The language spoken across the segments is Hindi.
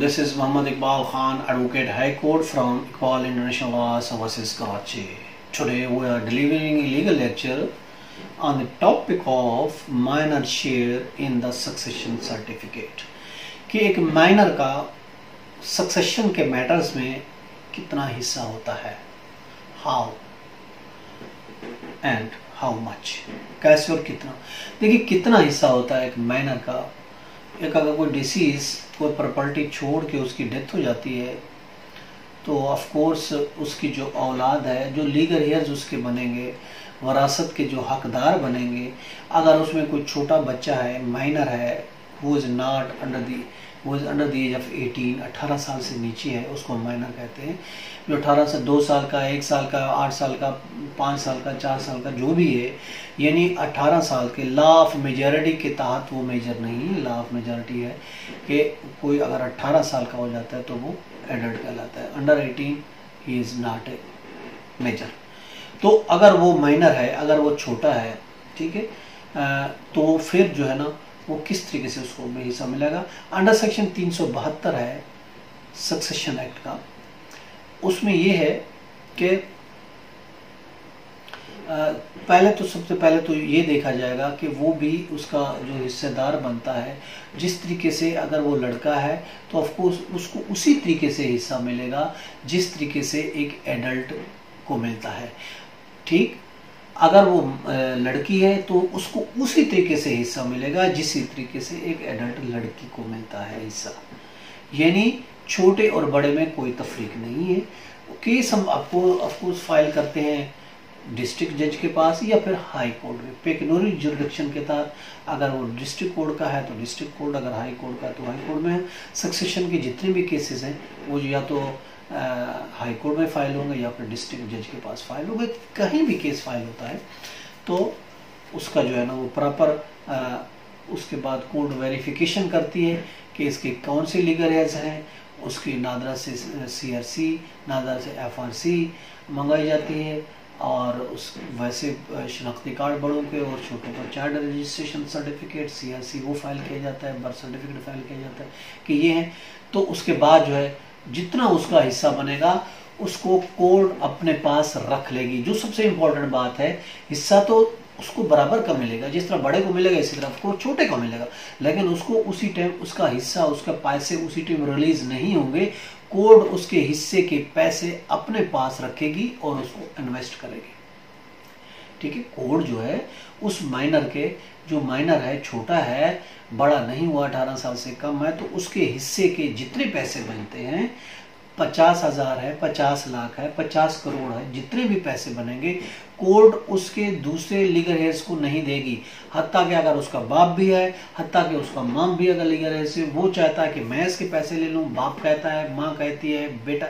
This is Muhammad Iqbal Khan, Advocate High Court from Iqbal International Law Services, Karachi. Today we are delivering a legal lecture on the topic of minor share in the succession certificate. कि एक माइनर का सक्सेशन के मैटर्स में कितना हिस्सा होता है, हाउ एंड हाउ मच, कैसे और कितना. देखिए कितना हिस्सा होता है एक माइनर का. एक अगर कोई डिसीज, कोई प्रॉपर्टी छोड़ के उसकी डेथ हो जाती है तो ऑफ कोर्स उसकी जो औलाद है, जो लीगल हेयर्स उसके बनेंगे, वरासत के जो हकदार बनेंगे, अगर उसमें कोई छोटा बच्चा है, माइनर है, वो is not under the age of 18, 18 साल से नीचे है, उसको माइनर कहते हैं. जो 18 से 2 साल का, 1 साल का, 8 साल का, 5 साल का, 4 साल का जो भी है, यानी 18 साल के लॉ ऑफ मेजॉरिटी के तहत वो मेजर नहीं है. लॉ ऑफ मेजॉरिटी है कि कोई अगर 18 साल का हो जाता है तो वो एडल्ट कहलाता है. Under 18 he is not a major. तो अगर वो माइनर है, अगर वो छोटा है, ठीक है, तो फिर जो है ना वो किस तरीके से उसको में हिस्सा मिलेगा. अंडर सेक्शन 372 है सक्सेशन एक्ट का. उसमें ये है कि सबसे पहले तो ये देखा जाएगा कि वो भी उसका जो हिस्सेदार बनता है, जिस तरीके से अगर वो लड़का है तो ऑफकोर्स उसको उसी तरीके से हिस्सा मिलेगा जिस तरीके से एक एडल्ट को मिलता है. ठीक, अगर वो लड़की है तो उसको उसी तरीके से हिस्सा मिलेगा जिस तरीके से एक एडल्ट लड़की को मिलता है हिस्सा. यानी छोटे और बड़े में कोई तफरीक नहीं है. केस हम आपको ऑफकोर्स फाइल करते हैं डिस्ट्रिक्ट जज के पास या फिर हाई कोर्ट में. पेक्यूनियरी जुरिडिक्शन के तहत अगर वो डिस्ट्रिक्ट कोर्ट का है तो डिस्ट्रिक्ट कोर्ट, अगर हाई कोर्ट का है तो हाई कोर्ट में है. सक्सेशन के जितने भी केसेस हैं वो या तो हाई कोर्ट में फाइल होंगे या फिर डिस्ट्रिक्ट जज के पास फाइल होंगे. कहीं भी केस फाइल होता है तो उसका जो है ना वो प्रॉपर उसके बाद कोर्ट वेरिफिकेशन करती है कि इसके कौन से लीगल हेयर्स हैं. उसकी नादरा से CRC, नादरा से FRC मंगाई जाती है और उस वैसे शनाख्ती कार्ड बड़ों के और छोटों का चाइल्ड रजिस्ट्रेशन सर्टिफिकेट CRC वो फाइल किया जाता है, बर्थ सर्टिफिकेट फाइल किया जाता है कि ये है. तो उसके बाद जो है जितना उसका हिस्सा बनेगा उसको कोर्ट अपने पास रख लेगी. जो सबसे इम्पोर्टेंट बात है, हिस्सा तो उसको बराबर का मिलेगा, जिस तरह बड़े को मिलेगा इसी तरह को छोटे को मिलेगा, लेकिन उसको उसी टाइम उसका हिस्सा, उसका पैसे उसी टाइम रिलीज नहीं होंगे. कोर्ट उसके हिस्से के पैसे अपने पास रखेगी और उसको इन्वेस्ट करेगी. ठीक है, कोर्ट जो है उस माइनर के, जो माइनर है, छोटा है, बड़ा नहीं हुआ, 18 साल से कम है, तो उसके हिस्से के जितने पैसे बनते हैं, 50,000 है, 50 लाख है, 50 करोड़ है, जितने भी पैसे बनेंगे कोर्ट उसके दूसरे लीगल हेयर्स को नहीं देगी. हत्ता कि अगर उसका बाप भी है, हत्ता कि उसका माँ भी अगर लीगल हेयर से वो चाहता है कि मैं इसके पैसे ले लूँ, बाप कहता है, माँ कहती है, बेटा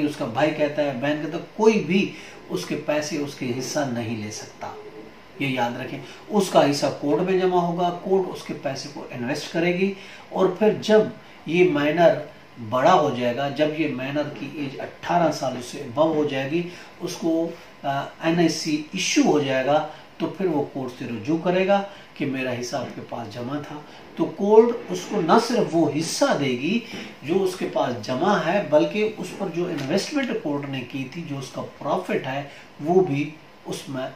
उसका भाई कहता है, बहन कहता है, कोई भी उसके पैसे, उसके हिस्सा नहीं ले सकता. ये याद रखें. उसका हिस्सा कोर्ट में जमा होगा, कोर्ट उसके पैसे को इन्वेस्ट करेगी और फिर जब ये माइनर बड़ा हो जाएगा, जब ये माइनर की एज 18 साल से अबव हो जाएगी, उसको NIC इश्यू हो जाएगा, तो फिर वो कोर्ट से रुजू करेगा कि मेरा हिस्सा आपके पास जमा था. तो कोर्ट उसको न सिर्फ वो हिस्सा देगी जो उसके पास जमा है, बल्कि उस पर जो इन्वेस्टमेंट कोर्ट ने की थी, जो उसका प्रॉफिट है, वो भी उसमें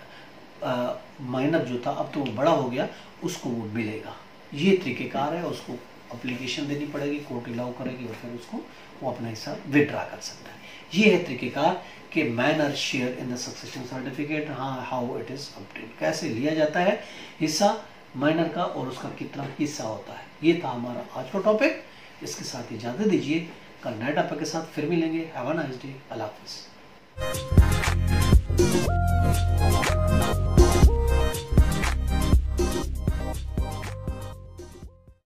माइनर जो था अब तो वो बड़ा हो गया, उसको वो मिलेगा. ये तरीकेकार है. उसको एप्लीकेशन देनी पड़ेगी, कोर्ट अलाउ करेगी और फिर उसको वो अपना हिस्सा विड्रा कर सकता है. ये है तरीकेकार कि minor share in the succession certificate. हाँ, हाउ इट इज ऑब्टेन्ड, कैसे लिया जाता है हिस्सा माइनर का और उसका कितना हिस्सा होता है. ये था हमारा आज का टॉपिक. इसके साथ इजाजत दीजिए, कल नए टॉपिक के साथ फिर मिलेंगे. Have a nice day. अल्लाह हाफिज़.